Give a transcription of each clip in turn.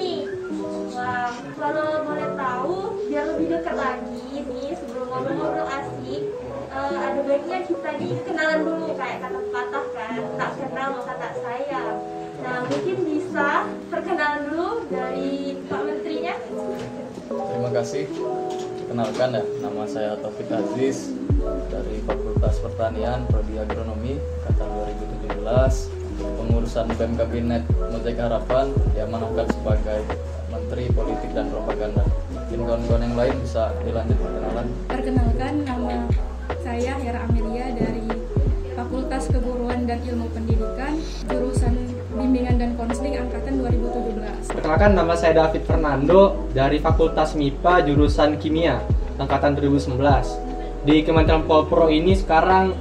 nih. Wah, kalau boleh tahu, biar lebih dekat lagi nih, sebelum ngobrol-ngobrol asik, ada baiknya kita kenalan dulu, kayak kata patah kan, tak kenal maka tak sayang. Nah, mungkin bisa perkenalan dulu dari Pak Menterinya. Terima kasih. Kenalkan ya, nama saya Taufik Aziz dari Fakultas Pertanian, Prodi Agronomi, angkatan 2017. Pengurusan BEM Kabinet Mozaik Harapan diamanahkan sebagai Menteri Politik dan Propaganda. Mungkin kawan-kawan yang lain bisa dilanjut perkenalan. Perkenalkan, nama saya Hera Amelia dari Fakultas Keguruan dan Ilmu Pendidikan, jurusan Bimbingan dan Konseling angkatan 2017. Perkenalkan, nama saya David Fernando dari Fakultas MIPA, jurusan Kimia, angkatan 2019. Di Kementerian Polpro ini sekarang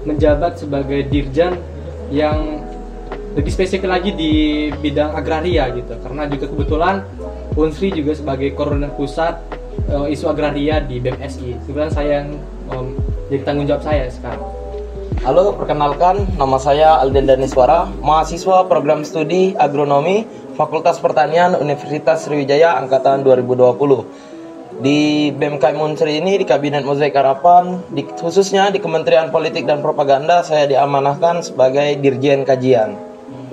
menjabat sebagai Dirjen yang lebih spesifik lagi di bidang agraria gitu. Karena juga kebetulan Unsri juga sebagai koordinator pusat isu agraria di BMSI. Kebetulan saya yang jadi tanggung jawab saya sekarang. Halo, perkenalkan, nama saya Alden Daniswara, mahasiswa program studi agronomi Fakultas Pertanian Universitas Sriwijaya angkatan 2020. Di BMKM Unsri ini, di Kabinet Mozaik Harapan, khususnya di Kementerian Politik dan Propaganda, saya diamanahkan sebagai Dirjen Kajian.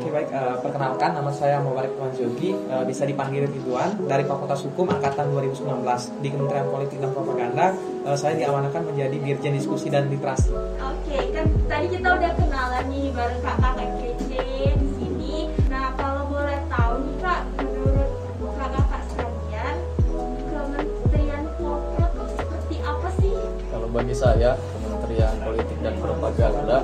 Oke, baik, perkenalkan, nama saya Mubarak Manzogi, bisa dipanggil Ridwan, dari Fakultas Hukum angkatan 2019. Di Kementerian Politik dan Propaganda, saya diamanahkan menjadi Dirjen Diskusi dan Literasi. Oke, kan tadi kita udah kenalan nih bareng kakak kece di sini. Nah, kalau boleh tahu nih Kak, menurut kakak sekalian, Kementerian Polpro itu seperti apa sih? Kalau bagi saya, Kementerian Politik dan Propaganda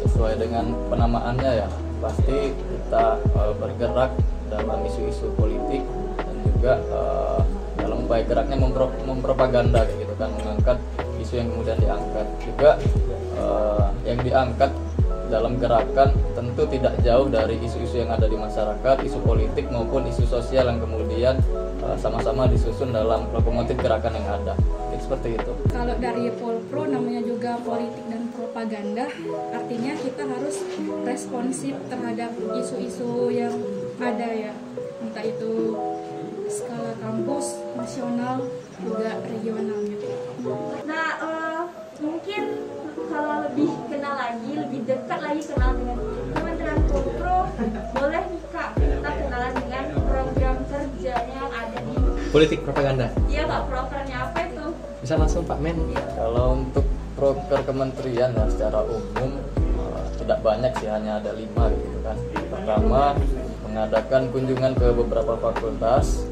sesuai dengan penamaannya ya, pasti kita bergerak dalam isu-isu politik dan juga dalam upaya geraknya mempropaganda kayak gitu kan, mengangkat isu yang kemudian diangkat juga yang diangkat dalam gerakan tentu tidak jauh dari isu-isu yang ada di masyarakat, isu politik maupun isu sosial yang kemudian sama-sama disusun dalam lokomotif gerakan yang ada. Jadi seperti itu. Kalau dari Polpro namanya juga politik dan propaganda, artinya kita harus responsif terhadap isu-isu yang ada ya, entah itu skala kampus, nasional, juga regional gitu. Nah, mungkin kalau lebih kenal lagi, lebih dekat lagi kenal dengan Kementerian Polpro, boleh nih Kak, kita kenalan dengan program kerjanya yang ada di Politik propaganda. Iya Kak, prokernya apa itu? Bisa langsung Pak Men. Kalau untuk proker kementerian ya secara umum tidak banyak sih, hanya ada 5 gitu kan. Pertama, mengadakan kunjungan ke beberapa fakultas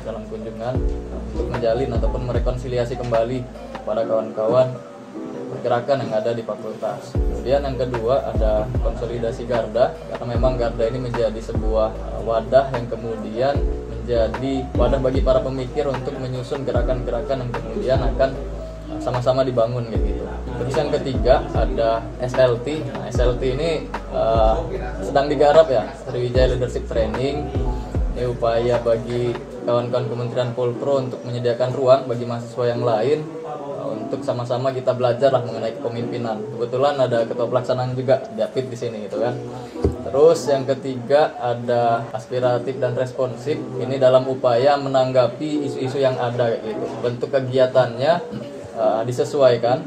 dalam kunjungan untuk menjalin ataupun merekonsiliasi kembali pada kawan-kawan pergerakan yang ada di fakultas. Kemudian yang kedua ada konsolidasi Garda, karena memang Garda ini menjadi sebuah wadah yang kemudian menjadi wadah bagi para pemikir untuk menyusun gerakan-gerakan yang kemudian akan sama-sama dibangun gitu. Terus yang ketiga ada SLT. Nah, SLT ini sedang digarap ya, Sriwijaya Leadership Training. Ini upaya bagi kawan-kawan Kementerian Polpro untuk menyediakan ruang bagi mahasiswa yang lain untuk sama-sama kita belajar lah mengenai kepemimpinan. Kebetulan ada ketua pelaksanaan juga, David di sini gitu kan. Terus yang ketiga ada aspiratif dan responsif. Ini dalam upaya menanggapi isu-isu yang ada gitu. Bentuk kegiatannya disesuaikan,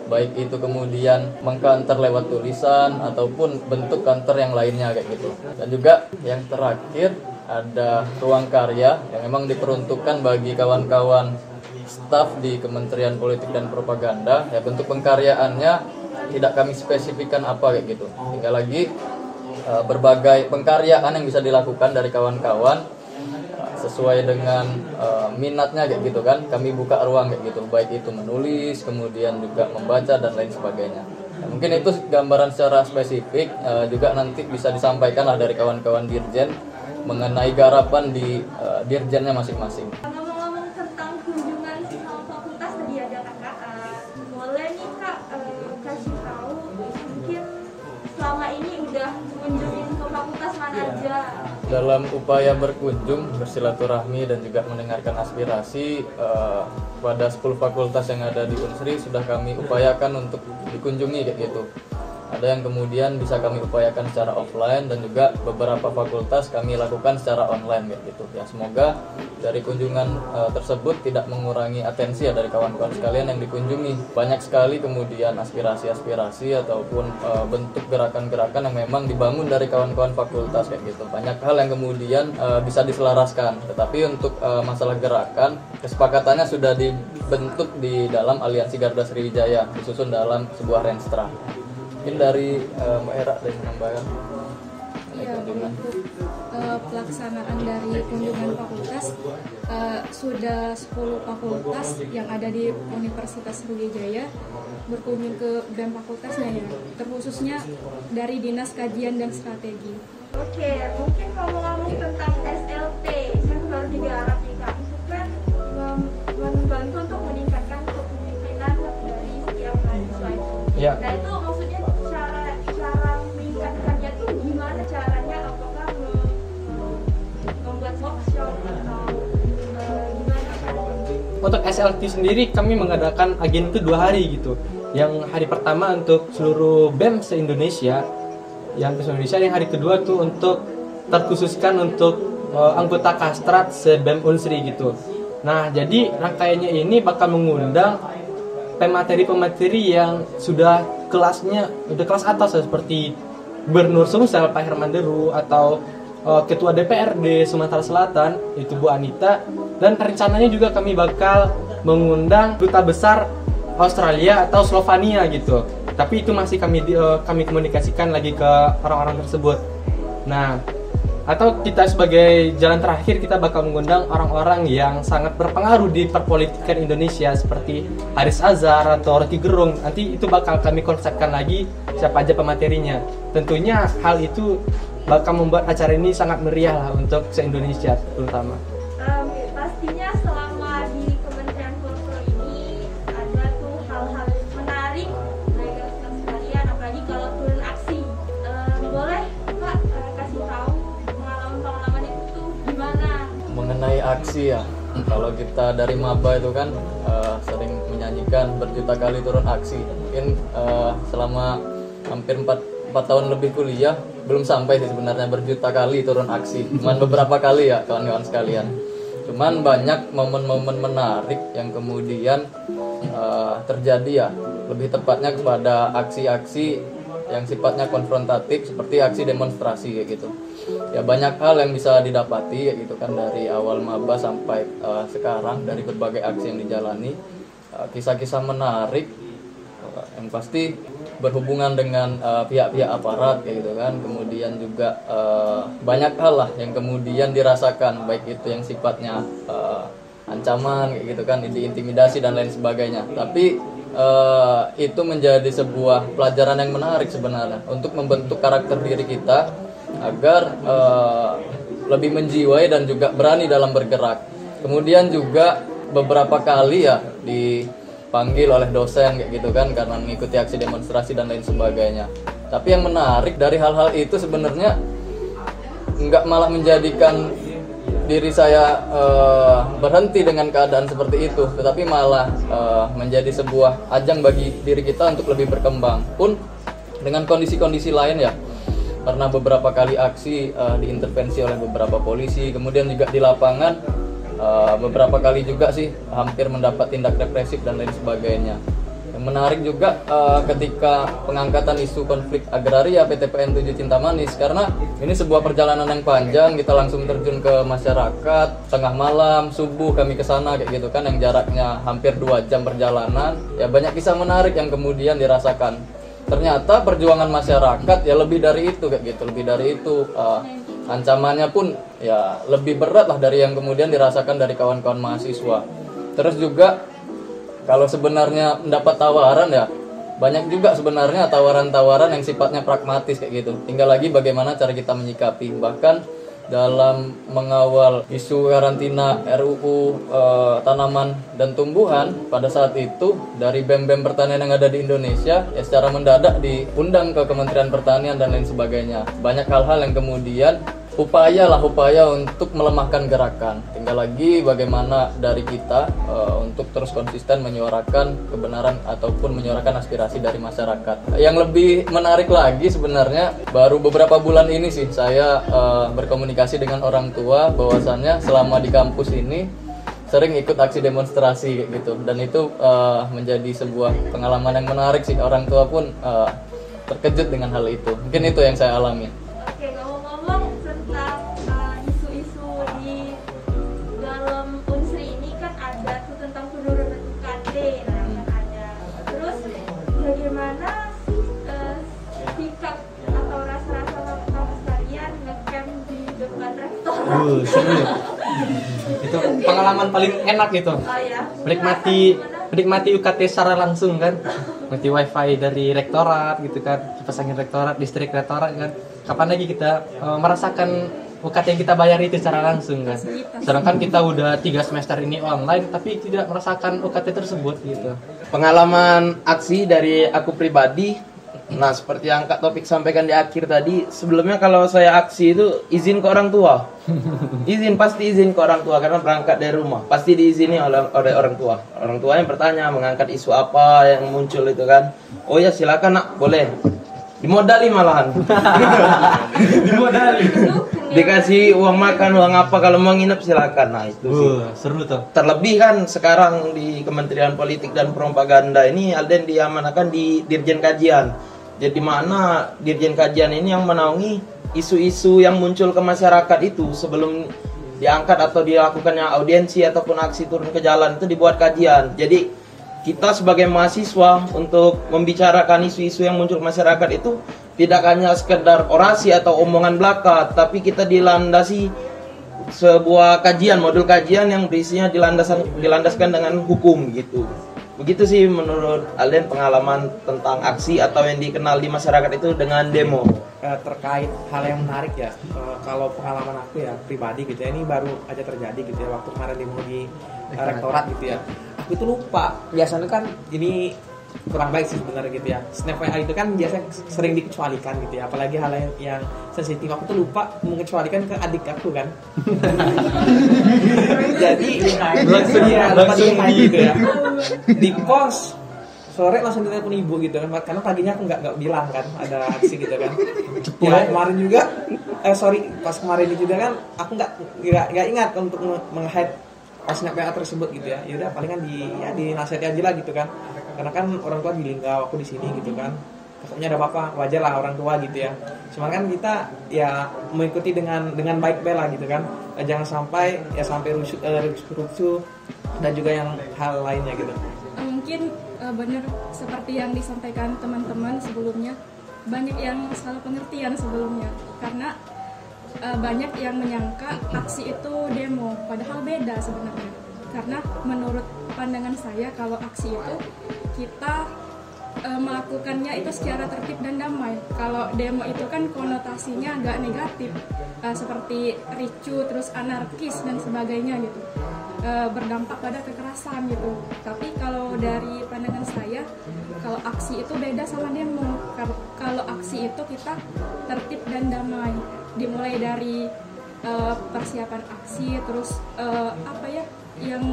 baik itu kemudian mengkanter lewat tulisan ataupun bentuk kantor yang lainnya kayak gitu. Dan juga yang terakhir ada ruang karya yang memang diperuntukkan bagi kawan-kawan staf di Kementerian Politik dan Propaganda. Ya, bentuk pengkaryaannya tidak kami spesifikkan apa kayak gitu. Tinggal lagi berbagai pengkaryaan yang bisa dilakukan dari kawan-kawan sesuai dengan minatnya kayak gitu kan. Kami buka ruang kayak gitu, baik itu menulis, kemudian juga membaca dan lain sebagainya. Nah, mungkin itu gambaran secara spesifik, juga nanti bisa disampaikan lah dari kawan-kawan dirjen mengenai garapan di dirjennya masing-masing. Ngomong-ngomong tentang kunjungan sama fakultas tadi ada kakak, boleh nih Kak kasih tahu mungkin selama ini udah kunjungin ke fakultas mana aja? Dalam upaya berkunjung, bersilaturahmi dan juga mendengarkan aspirasi pada 10 fakultas yang ada di Unsri sudah kami upayakan untuk dikunjungi kayak gitu. ada yang kemudian bisa kami upayakan secara offline, dan juga beberapa fakultas kami lakukan secara online kayak gitu ya. Semoga dari kunjungan tersebut tidak mengurangi atensi ya dari kawan-kawan sekalian yang dikunjungi. Banyak sekali kemudian aspirasi-aspirasi ataupun bentuk gerakan-gerakan yang memang dibangun dari kawan-kawan fakultas kayak gitu. Banyak hal yang kemudian bisa diselaraskan, tetapi untuk masalah gerakan kesepakatannya sudah dibentuk di dalam Aliansi Garuda Sriwijaya, disusun dalam sebuah renstra. Mungkin dari Mbak Hera dari menambahkan Ya, untuk pelaksanaan dari kunjungan fakultas sudah 10 fakultas yang ada di Universitas Sriwijaya berkunjung ke BEM fakultasnya ya, terkhususnya dari Dinas Kajian dan Strategi. Oke, mungkin ngomong-ngomong tentang SLT kan baru digarap nih Kak, itu kan membantu untuk meningkatkan kepemimpinan dari setiap mahasiswa itu. Ya. Nah itu maksudnya cara meningkatkannya tuh gimana caranya? Apakah membuat workshop atau gimana caranya? Untuk SLT sendiri kami mengadakan agenda itu 2 hari gitu. Yang hari pertama untuk seluruh BEM se-Indonesia, yang hari kedua tuh untuk terkhususkan untuk anggota Kastrat se-BEM Unsri gitu. Nah, jadi rangkaiannya ini bakal mengundang pemateri-pemateri yang sudah kelas atas seperti Gubernur Sumsel Pak Herman Deru atau Ketua DPRD Sumatera Selatan itu Bu Anita, dan rencananya juga kami bakal mengundang duta besar Australia atau Slovenia gitu. Tapi itu masih kami komunikasikan lagi ke orang-orang tersebut. Nah, atau kita sebagai jalan terakhir kita bakal mengundang orang-orang yang sangat berpengaruh di perpolitikan Indonesia seperti Haris Azhar atau Rocky Gerung. Nanti itu bakal kami konsepkan lagi siapa aja pematerinya. Tentunya hal itu bakal membuat acara ini sangat meriah lah untuk se-Indonesia terutama. Pastinya selama di Kementerian Kultur ini ada tuh hal-hal menarik mereka sekalian, apalagi kalau turun aksi. Boleh Pak kasih tahu pengalaman itu tuh gimana? mengenai aksi ya. Kalau kita dari maba itu kan sering menyanyikan berjuta kali turun aksi. Mungkin selama hampir 4 tahun lebih kuliah belum sampai sih sebenarnya berjuta kali turun aksi. Cuman beberapa kali ya kawan-kawan sekalian. Cuman banyak momen-momen menarik yang kemudian terjadi ya. Lebih tepatnya kepada aksi-aksi yang sifatnya konfrontatif seperti aksi demonstrasi kayak gitu. Ya banyak hal yang bisa didapati kayak gitu kan dari awal maba sampai sekarang dari berbagai aksi yang dijalani. Kisah-kisah menarik yang pasti berhubungan dengan pihak-pihak aparat kayak gitu kan. Kemudian juga banyak hal lah yang kemudian dirasakan, baik itu yang sifatnya ancaman kayak gitu kan, diintimidasi dan lain sebagainya. Tapi itu menjadi sebuah pelajaran yang menarik sebenarnya untuk membentuk karakter diri kita agar lebih menjiwai dan juga berani dalam bergerak. Kemudian juga beberapa kali ya dipanggil oleh dosen kayak gitu kan karena mengikuti aksi demonstrasi dan lain sebagainya. Tapi yang menarik dari hal-hal itu sebenarnya nggak malah menjadikan diri saya berhenti dengan keadaan seperti itu, tetapi malah menjadi sebuah ajang bagi diri kita untuk lebih berkembang pun dengan kondisi-kondisi lain ya. Karena beberapa kali aksi diintervensi oleh beberapa polisi, kemudian juga di lapangan beberapa kali juga sih hampir mendapat tindak represif dan lain sebagainya. Yang menarik juga ketika pengangkatan isu konflik agraria PTPN 7 Cinta-Manis, karena ini sebuah perjalanan yang panjang, kita langsung terjun ke masyarakat, tengah malam, subuh kami ke sana kayak gitu kan, yang jaraknya hampir 2 jam perjalanan. Ya banyak kisah menarik yang kemudian dirasakan. Ternyata perjuangan masyarakat ya lebih dari itu kayak gitu, lebih dari itu. Ancamannya pun ya lebih berat lah dari yang kemudian dirasakan dari kawan-kawan mahasiswa. Terus juga kalau sebenarnya mendapat tawaran ya banyak juga sebenarnya tawaran-tawaran yang sifatnya pragmatis kayak gitu. Tinggal lagi bagaimana cara kita menyikapi. Bahkan dalam mengawal isu karantina RUU tanaman dan tumbuhan pada saat itu dari BEM-BEM pertanian yang ada di Indonesia ya secara mendadak diundang ke Kementerian Pertanian dan lain sebagainya. Banyak hal-hal yang kemudian upaya untuk melemahkan gerakan. Tinggal lagi bagaimana dari kita untuk terus konsisten menyuarakan kebenaran ataupun menyuarakan aspirasi dari masyarakat. Yang lebih menarik lagi sebenarnya baru beberapa bulan ini sih saya berkomunikasi dengan orang tua bahwasannya selama di kampus ini sering ikut aksi demonstrasi gitu, dan itu menjadi sebuah pengalaman yang menarik sih. Orang tua pun terkejut dengan hal itu. Mungkin itu yang saya alami. Oke, ngomong-ngomong tentang isu-isu di dalam Unsri ini kan ada tuh tentang penurunan UKT, nah kan ada. Terus bagaimana sih sikap atau rasa-rasa kampus kalian ngecamp di depan rektor? Seru ya. Itu pengalaman paling enak gitu. Oh ya. Menikmati UKT secara langsung kan. Menikmati wifi dari rektorat gitu kan, kipas angin rektorat, distrik rektorat kan. Kapan lagi kita merasakan UKT yang kita bayar itu secara langsung kan. Sedangkan kita udah 3 semester ini online tapi tidak merasakan UKT tersebut gitu. Pengalaman aksi dari aku pribadi, nah seperti yang Kak Topik sampaikan di akhir tadi, sebelumnya kalau saya aksi itu izin ke orang tua. Pasti izin ke orang tua karena berangkat dari rumah. Pasti diizini oleh orang tua. Orang tua yang bertanya mengangkat isu apa yang muncul itu kan. Oh ya silakan nak, boleh. Dimodali malahan. Dimodali. Dikasih uang makan, uang apa, kalau mau nginep silakan. Nah itu sih. Seru tuh. Terlebih kan sekarang di Kementerian Politik dan Propaganda ini Alden diamanahkan di Dirjen Kajian. Jadi mana Dirjen Kajian ini yang menaungi isu-isu yang muncul ke masyarakat itu sebelum diangkat atau dilakukannya audiensi ataupun aksi turun ke jalan itu dibuat kajian. Jadi kita sebagai mahasiswa untuk membicarakan isu-isu yang muncul ke masyarakat itu tidak hanya sekedar orasi atau omongan belaka, tapi kita dilandasi sebuah kajian, modul kajian yang berisinya dilandaskan dengan hukum gitu. Begitu sih menurut Alden pengalaman tentang aksi atau yang dikenal di masyarakat itu dengan demo. Terkait hal yang menarik ya, kalau pengalaman aku ya pribadi gitu ya, ini baru aja terjadi gitu ya waktu kemarin demo di rektorat gitu ya. Aku itu lupa, biasanya kan ini kurang baik sih sebenarnya gitu ya. Snap WA itu kan biasanya sering dikecualikan gitu ya, apalagi hal yang sensitif. Aku tuh lupa mengecualikan ke adik aku kan. Jadi langsung gitu ya. Di pos sore langsung ditelepon ibu gitu kan, karena paginya aku nggak bilang kan ada aksi gitu kan. Ya kemarin juga pas kemarin juga kan aku nggak ingat untuk meng-hide snap WA tersebut gitu ya. Yaudah palingan dinasihati aja lah gitu kan, karena kan orang tua di Linggau, aku di sini gitu kan. Takutnya ada apa-apa, wajar lah orang tua gitu ya. Cuma kan kita ya mengikuti dengan baik bela gitu kan. Jangan sampai rusuh dan juga yang hal lainnya gitu. Mungkin benar seperti yang disampaikan teman-teman sebelumnya, banyak yang salah pengertian sebelumnya, karena banyak yang menyangka aksi itu demo, padahal beda sebenarnya. Karena menurut pandangan saya, kalau aksi itu kita melakukannya itu secara tertib dan damai. Kalau demo itu kan konotasinya agak negatif, seperti ricu, terus anarkis dan sebagainya gitu, berdampak pada kekerasan gitu. Tapi kalau dari pandangan saya, kalau aksi itu beda sama demo. Kalau aksi itu kita tertib dan damai, dimulai dari persiapan aksi, terus yang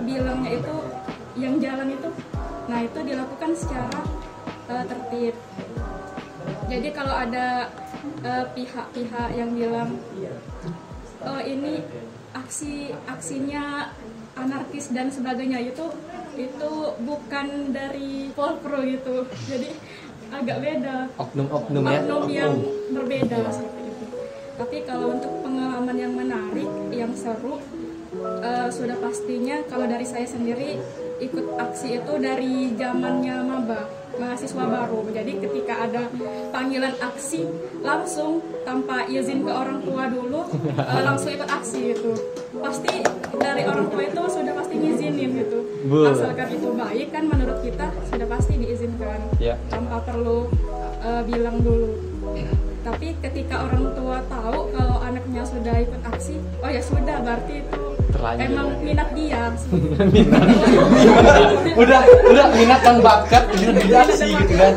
bilangnya itu, yang jalan itu, nah itu dilakukan secara tertib. Jadi kalau ada pihak-pihak yang bilang ini aksinya anarkis dan sebagainya, itu bukan dari Polpro gitu. Jadi agak beda, oknum yang berbeda seperti itu. Tapi kalau untuk pengalaman yang menarik, yang seru, sudah pastinya kalau dari saya sendiri ikut aksi itu dari zamannya maba, mahasiswa baru. Jadi ketika ada panggilan aksi, langsung tanpa izin ke orang tua dulu, langsung ikut aksi itu. Pasti dari orang tua itu sudah pasti ngizinin gitu. Asalkan itu baik kan, menurut kita sudah pasti diizinkan, tanpa perlu bilang dulu. Tapi ketika orang tua tahu kalau anaknya sudah ikut aksi, oh ya sudah, berarti itu terlanjur, emang minat dia. udah minat dan bakat di aksi gitu kan.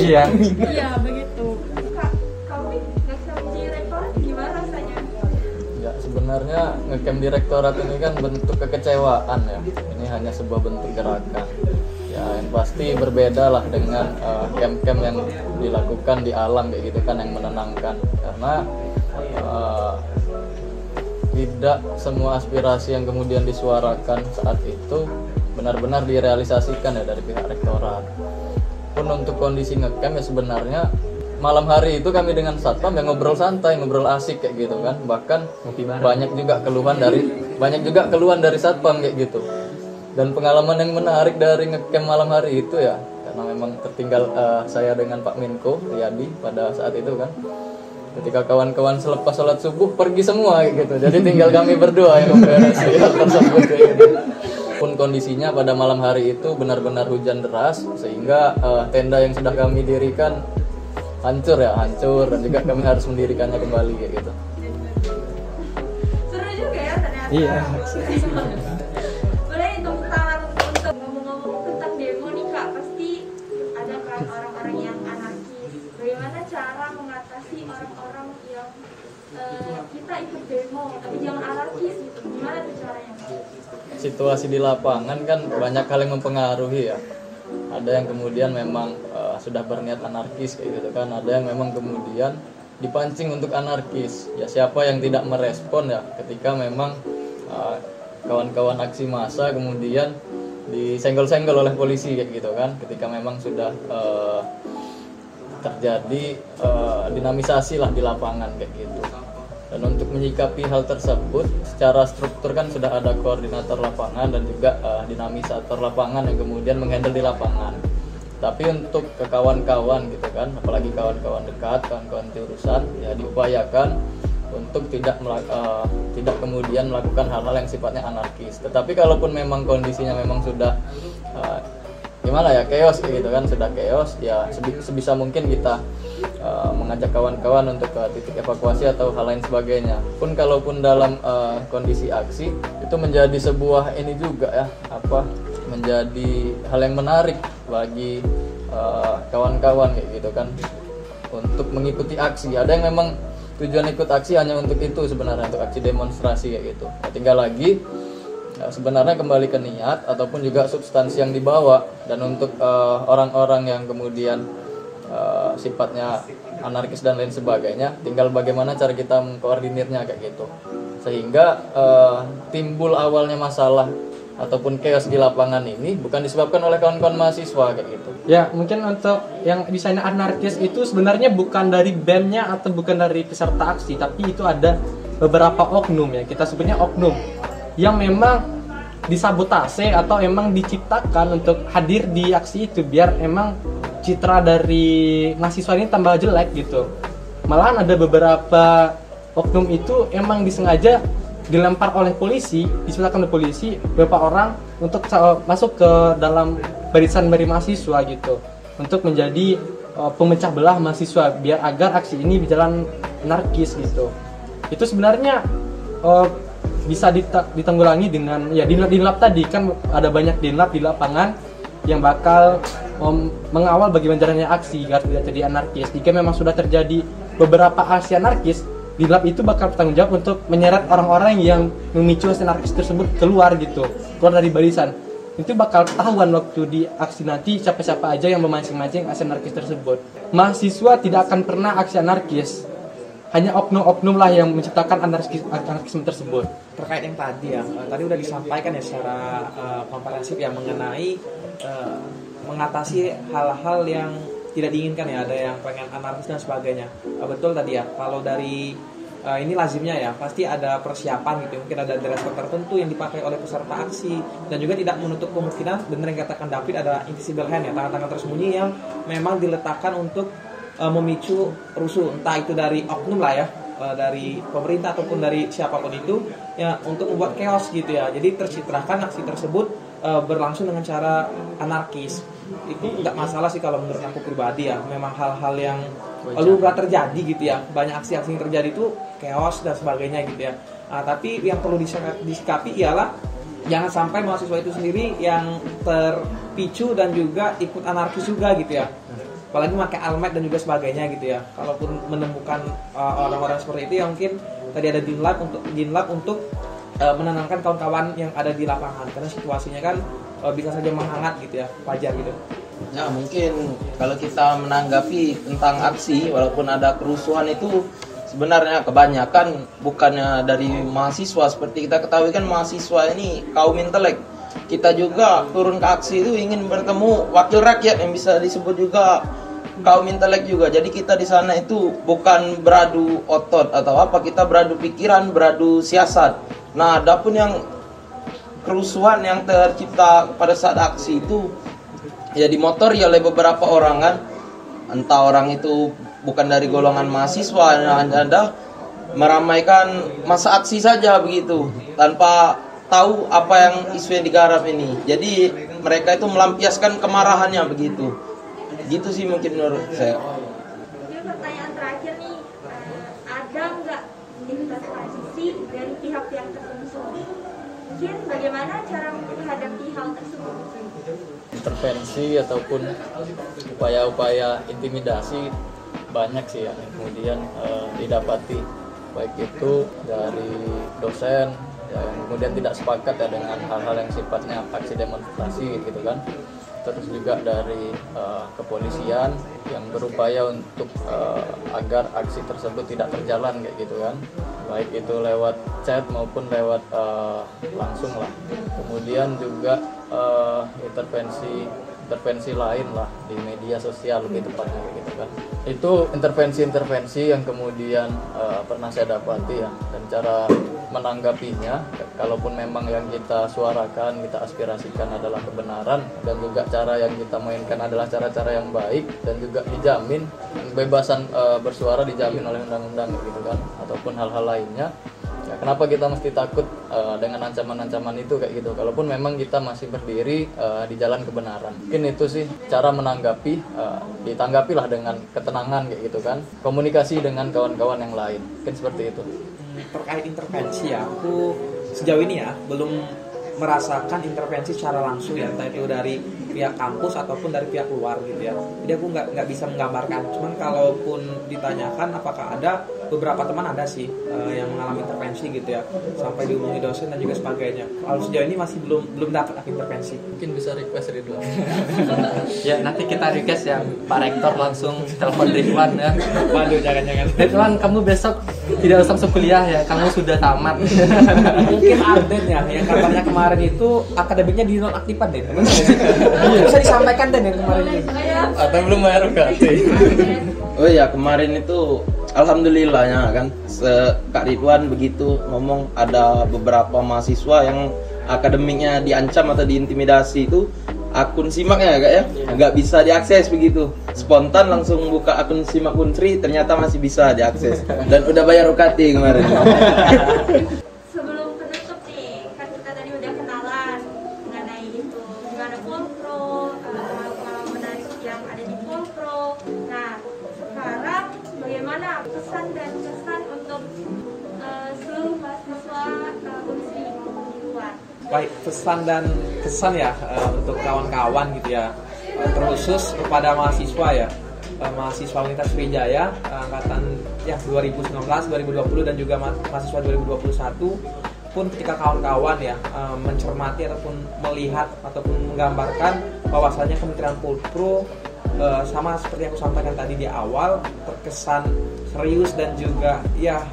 Iya begitu. Kak, kamu nggak di rektorat sebenarnya ngecamp direktorat ini kan bentuk kekecewaan ya. Ini hanya sebuah bentuk gerakan. Ya yang pasti berbeda lah dengan camp-camp yang dilakukan di alam kayak gitu kan, yang menenangkan. Karena tidak semua aspirasi yang kemudian disuarakan saat itu benar-benar direalisasikan ya dari pihak rektorat. Pun untuk kondisi ngecamp ya sebenarnya malam hari itu kami dengan satpam yang ngobrol santai, ngobrol asik kayak gitu kan. Bahkan banyak juga keluhan dari satpam kayak gitu. Dan pengalaman yang menarik dari ngecamp malam hari itu ya, karena memang tertinggal saya dengan Pak Menko Riyadi pada saat itu kan. Ketika kawan-kawan selepas sholat subuh pergi semua kayak gitu. Jadi tinggal kami berdua yang membereskan hal tersebut kayak gitu. Pun kondisinya pada malam hari itu benar-benar hujan deras sehingga tenda yang sudah kami dirikan hancur dan juga kami harus mendirikannya kembali kayak gitu. Seru juga ya ternyata. Iya. Boleh tepuk tangan untuk ngomong-ngomong tentang demo nih Kak. Pasti ada kan orang-orang yang anarkis. Bagaimana cara mengatasi orang-orang yang kita ikut demo tapi jangan anarkis gitu? Gimana tuh caranya? Situasi di lapangan kan banyak hal yang mempengaruhi ya. Ada yang kemudian memang sudah berniat anarkis kayak gitu kan. Ada yang memang kemudian dipancing untuk anarkis. Ya siapa yang tidak merespon ya ketika memang kawan-kawan aksi massa kemudian disenggol-senggol oleh polisi kayak gitu kan. Ketika memang sudah terjadi dinamisasi lah di lapangan kayak gitu. Dan untuk menyikapi hal tersebut secara struktur kan sudah ada koordinator lapangan dan juga dinamisator lapangan yang kemudian menghandle di lapangan. Tapi untuk ke kawan-kawan gitu kan, apalagi kawan-kawan dekat, kawan-kawan jurusan ya diupayakan untuk tidak kemudian melakukan hal-hal yang sifatnya anarkis. Tetapi kalaupun memang kondisinya memang sudah gimana ya, chaos gitu kan, sudah chaos ya sebisa mungkin kita mengajak kawan-kawan untuk ke titik evakuasi atau hal lain sebagainya. Pun kalaupun dalam kondisi aksi itu menjadi sebuah ini juga ya, menjadi hal yang menarik bagi kawan-kawan kayak gitu kan untuk mengikuti aksi. Ada yang memang tujuan ikut aksi hanya untuk itu sebenarnya, untuk aksi demonstrasi kayak gitu. Nah, tinggal lagi sebenarnya kembali ke niat ataupun juga substansi yang dibawa. Dan untuk orang-orang yang kemudian sifatnya anarkis dan lain sebagainya, tinggal bagaimana cara kita mengkoordinirnya kayak gitu, sehingga timbul awalnya masalah ataupun chaos di lapangan ini bukan disebabkan oleh kawan-kawan mahasiswa kayak gitu. Ya, mungkin untuk yang desainer anarkis itu sebenarnya bukan dari BEM-nya atau bukan dari peserta aksi, tapi itu ada beberapa oknum ya, kita sebutnya oknum yang memang disabotase atau emang diciptakan untuk hadir di aksi itu biar emang citra dari mahasiswa ini tambah jelek gitu. Malahan ada beberapa oknum itu emang disengaja dilempar oleh polisi, diciptakan oleh polisi beberapa orang untuk masuk ke dalam barisan dari mahasiswa gitu, untuk menjadi pemecah belah mahasiswa biar agar aksi ini berjalan anarkis gitu. Itu sebenarnya bisa ditanggulangi dengan ya dinlap tadi kan, ada banyak dinlap di lapangan yang bakal mengawal bagaimana jalannya aksi agar tidak terjadi anarkis. Jika memang sudah terjadi beberapa aksi anarkis, dinlap itu bakal bertanggung jawab untuk menyeret orang-orang yang memicu aksi anarkis tersebut keluar dari barisan. Itu bakal ketahuan waktu di aksi nanti siapa-siapa aja yang memancing-mancing aksi anarkis tersebut. Mahasiswa tidak akan pernah aksi anarkis, hanya oknum-oknum lah yang menciptakan anarkisme tersebut. Terkait yang tadi ya, tadi udah disampaikan ya secara komprehensif ya mengenai mengatasi hal-hal yang tidak diinginkan ya, ada yang pengen anarkis dan sebagainya. Betul tadi ya, kalau dari ini lazimnya ya pasti ada persiapan gitu, mungkin ada dress code tertentu yang dipakai oleh peserta aksi, dan juga tidak menutup kemungkinan benar yang katakan David ada invisible hand ya, tangan-tangan tersembunyi yang memang diletakkan untuk memicu rusuh, entah itu dari oknum lah ya, dari pemerintah ataupun dari siapapun itu ya, untuk membuat chaos gitu ya. Jadi tercitrakan aksi tersebut berlangsung dengan cara anarkis. Itu nggak masalah sih kalau menurut aku pribadi ya, memang hal-hal yang lumrah terjadi gitu ya, banyak aksi-aksi yang terjadi itu chaos dan sebagainya gitu ya. Tapi yang perlu disikapi ialah jangan sampai mahasiswa itu sendiri yang terpicu dan juga ikut anarkis juga gitu ya, apalagi pakai almet dan juga sebagainya gitu ya. Kalaupun menemukan orang-orang seperti itu ya mungkin tadi ada Jinlab untuk menenangkan kawan-kawan yang ada di lapangan, karena situasinya kan bisa saja menghangat gitu ya, wajar gitu. Ya mungkin kalau kita menanggapi tentang aksi, walaupun ada kerusuhan itu sebenarnya kebanyakan bukannya dari mahasiswa. Seperti kita ketahui kan mahasiswa ini kaum intelek. Kita juga turun ke aksi itu ingin bertemu wakil rakyat yang bisa disebut juga kaum intelek juga. Jadi kita di sana itu bukan beradu otot atau apa, kita beradu pikiran, beradu siasat. Nah, adapun yang kerusuhan yang tercipta pada saat aksi itu ya dimotori oleh beberapa orang kan, entah orang itu bukan dari golongan mahasiswa, Anda meramaikan masa aksi saja begitu tanpa tahu apa yang isu yang digarap ini. Jadi mereka itu melampiaskan kemarahannya begitu. Gitu sih mungkin menurut saya. Jadi pertanyaan terakhir nih, ada nggak intervensi dari pihak-pihak tertentu? Mungkin bagaimana cara menghadapi hal tersebut? Intervensi ataupun upaya-upaya intimidasi banyak sih yang kemudian didapati, baik itu dari dosen ya, yang kemudian tidak sepakat ya dengan hal-hal yang sifatnya aksi demonstrasi gitu kan, terus juga dari kepolisian yang berupaya untuk agar aksi tersebut tidak terjalan kayak gitu kan, baik itu lewat chat maupun lewat langsung lah. Kemudian juga intervensi lain lah di media sosial lebih tepatnya kayak gitu kan. Itu intervensi yang kemudian pernah saya dapati ya, dan cara menanggapinya kalaupun memang yang kita suarakan, kita aspirasikan adalah kebenaran, dan juga cara yang kita mainkan adalah cara-cara yang baik, dan juga dijamin kebebasan bersuara dijamin oleh undang-undang gitu kan, ataupun hal-hal lainnya. Ya, kenapa kita mesti takut dengan ancaman-ancaman itu kayak gitu, kalaupun memang kita masih berdiri di jalan kebenaran. Mungkin itu sih cara menanggapi, ditanggapilah dengan ketenangan kayak gitu kan, komunikasi dengan kawan-kawan yang lain, mungkin seperti itu. Terkait intervensi ya, aku sejauh ini ya belum merasakan intervensi secara langsung ya, entah itu dari pihak kampus ataupun dari pihak luar gitu ya. Jadi aku nggak bisa menggambarkan. Cuman kalaupun ditanyakan apakah ada, beberapa teman ada sih yang mengalami intervensi gitu ya, sampai dihubungi dosen dan juga sebagainya. Kalau sejauh ini masih belum dapat intervensi. Mungkin bisa request Ridwan. Ya nanti kita request ya Pak Rektor langsung telepon Ridwan ya. Waduh, jangan-jangan. Ridwan, kamu besok tidak usah masuk kuliah ya, kamu sudah tamat. Mungkin Arden ya, yang katanya kemarin itu akademiknya dinonaktifkan deh. Bisa disampaikan deh yang kemarin ini. Atau belum bayar UKT. Oh ya, kemarin itu alhamdulillahnya kan Kak Ridwan begitu ngomong ada beberapa mahasiswa yang akademiknya diancam atau diintimidasi, itu akun simaknya Kak ya nggak bisa diakses begitu. Spontan langsung buka akun simak Unsri, ternyata masih bisa diakses dan udah bayar UKT kemarin. Sebelum penutup nih, kan kita tadi udah kenalan mengenai itu, gimana Polpro, kalau menarik yang ada di Polpro. Nah, sekarang bagaimana pesan dan kesan untuk seluruh mahasiswa Unsri maupun di luar? Baik, pesan dan kesan ya untuk kawan-kawan gitu ya, terkhusus kepada mahasiswa ya, mahasiswa Universitas Sriwijaya angkatan ya 2019, 2020 dan juga mahasiswa 2021 pun, ketika kawan-kawan ya mencermati ataupun melihat ataupun menggambarkan bahwasanya Kementerian Polpro sama seperti yang aku sampaikan tadi di awal, terkesan serius dan juga ya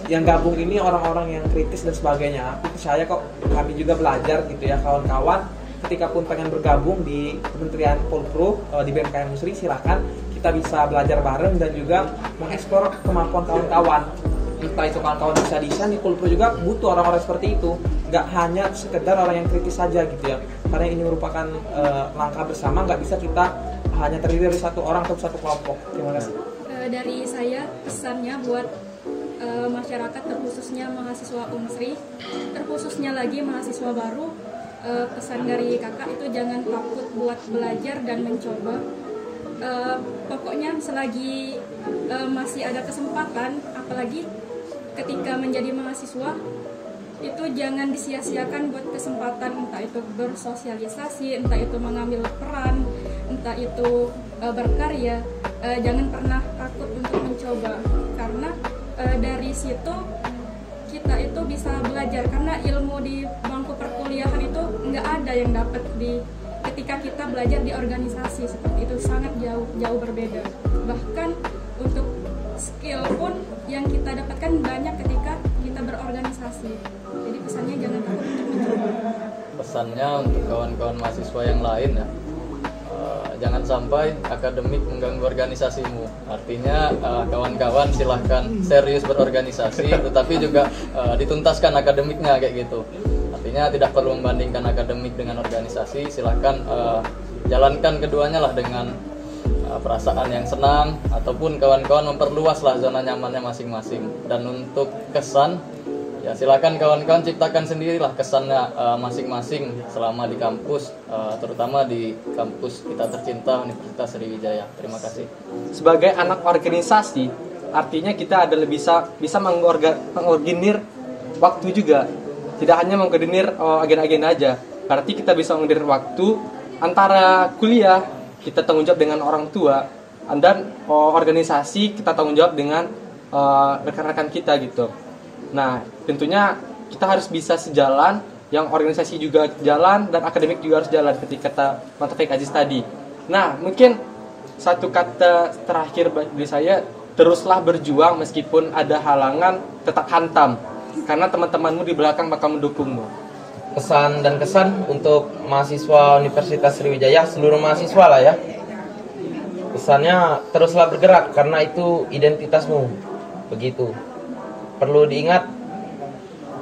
yang gabung ini orang-orang yang kritis dan sebagainya. Aku percaya kok kami juga belajar gitu ya kawan-kawan, ketika pun pengen bergabung di Kementerian Polpro di BMKM Unsri, silakan kita bisa belajar bareng dan juga mengeksplor kemampuan kawan-kawan. Entah itu kawan-kawan bisa desain, di Polpro juga butuh orang-orang seperti itu, nggak hanya sekedar orang yang kritis saja gitu ya, karena ini merupakan langkah bersama, nggak bisa kita hanya terdiri dari satu orang atau satu kelompok. Terima kasih. Dari saya pesannya buat masyarakat, terkhususnya mahasiswa Unsri, terkhususnya lagi mahasiswa baru, pesan dari kakak itu jangan takut buat belajar dan mencoba. Pokoknya selagi masih ada kesempatan, apalagi ketika menjadi mahasiswa, itu jangan disia-siakan buat kesempatan, entah itu bersosialisasi, entah itu mengambil peran, entah itu berkarya. Jangan pernah takut untuk mencoba, karena dari situ kita itu bisa belajar, karena ilmu di bangku perkuliahan itu nggak ada yang dapat ketika kita belajar di organisasi seperti itu, sangat jauh berbeda. Bahkan untuk skill pun yang kita dapatkan banyak ketika kita berorganisasi. Jadi pesannya jangan takut untuk mencoba. Pesannya untuk kawan-kawan mahasiswa yang lain ya, jangan sampai akademik mengganggu organisasimu. Artinya kawan-kawan silahkan serius berorganisasi, tetapi juga dituntaskan akademiknya kayak gitu. Artinya tidak perlu membandingkan akademik dengan organisasi, silahkan jalankan keduanya lah dengan perasaan yang senang, ataupun kawan-kawan memperluas lah zona nyamannya masing-masing. Dan untuk kesan, ya silakan kawan-kawan ciptakan sendirilah kesannya masing-masing selama di kampus, terutama di kampus kita tercinta Universitas Sriwijaya. Terima kasih. Sebagai anak organisasi, artinya kita adalah bisa mengorganisir waktu juga. Tidak hanya mengorganisir agenda-agenda aja. Berarti kita bisa mengorganisir waktu antara kuliah, kita tanggung jawab dengan orang tua, dan organisasi kita tanggung jawab dengan rekan-rekan kita gitu. Nah, tentunya kita harus bisa sejalan, yang organisasi juga jalan dan akademik juga harus jalan ketika kata Mata Taufik Aziz tadi. Nah, mungkin satu kata terakhir dari saya, teruslah berjuang meskipun ada halangan, tetap hantam, karena teman-temanmu di belakang bakal mendukungmu. Pesan dan kesan untuk mahasiswa Universitas Sriwijaya, seluruh mahasiswa lah ya. Pesannya, teruslah bergerak karena itu identitasmu. Begitu. Perlu diingat,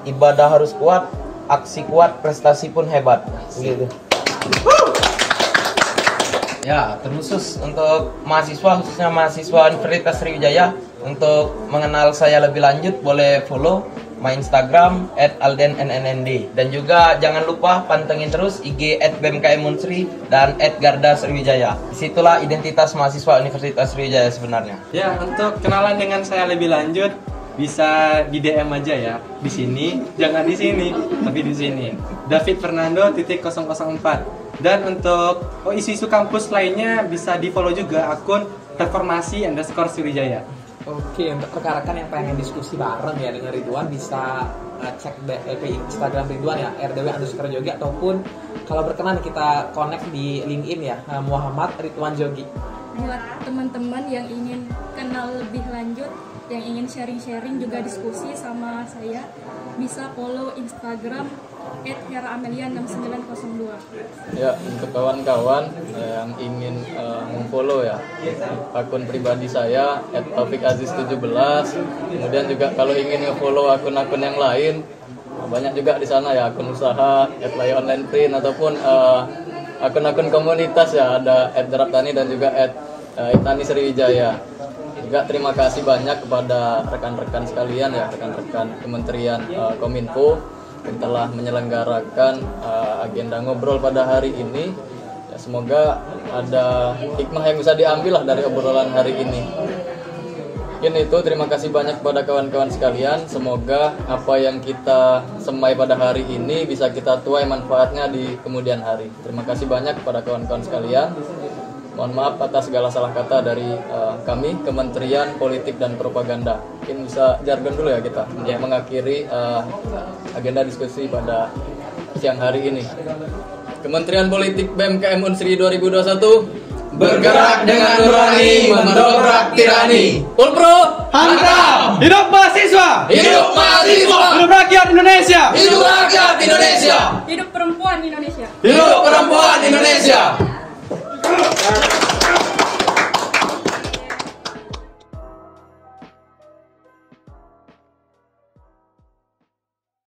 ibadah harus kuat, aksi kuat, prestasi pun hebat. Begitu. Ya, terkhusus untuk mahasiswa, khususnya mahasiswa Universitas Sriwijaya, untuk mengenal saya lebih lanjut boleh follow my Instagram @aldennnd, dan juga jangan lupa pantengin terus IG @bmkmunsri dan @garda Sriwijaya. Disitulah identitas mahasiswa Universitas Sriwijaya sebenarnya. Ya, untuk kenalan dengan saya lebih lanjut bisa di DM aja ya. Di sini, jangan di sini, tapi di sini. David Fernando .004. Dan untuk isu-isu kampus lainnya bisa di-follow juga akun reformasi_Sriwijaya. Oke, untuk rekan-rekan yang pengen diskusi bareng ya dengan Ridwan, bisa cek ke Instagram Ridwan ya, rdw_jogi, ataupun kalau berkenan kita connect di LinkedIn ya, Muhammad Ridwan Jogi. Buat teman-teman yang ingin kenal lebih lanjut, yang ingin sharing-sharing juga diskusi sama saya, bisa follow Instagram @heraamelia6902. Ya, untuk kawan-kawan yang ingin memfollow ya akun pribadi saya @taufikaziz17. Kemudian juga kalau ingin nge-follow akun-akun yang lain, banyak juga di sana ya, akun usaha @layonlineprint, ataupun akun-akun komunitas ya, ada @deraptani dan juga @itani Sriwijaya. Juga terima kasih banyak kepada rekan-rekan sekalian ya, rekan-rekan Kementerian Kominfo yang telah menyelenggarakan agenda ngobrol pada hari ini. Ya, semoga ada hikmah yang bisa diambil lah dari obrolan hari ini. Mungkin itu, terima kasih banyak kepada kawan-kawan sekalian. Semoga apa yang kita semai pada hari ini bisa kita tuai manfaatnya di kemudian hari. Terima kasih banyak kepada kawan-kawan sekalian. Mohon maaf atas segala salah kata dari kami, Kementerian Politik dan Propaganda. Mungkin bisa jargon dulu ya kita untuk mengakhiri agenda diskusi pada siang hari ini. Kementerian Politik BMKM Unsri 2021 bergerak dengan nurani mendobrak tirani. Ulpro hantam. Hidup mahasiswa! Hidup mahasiswa! Hidup rakyat Indonesia! Hidup rakyat Indonesia! Hidup perempuan Indonesia! Hidup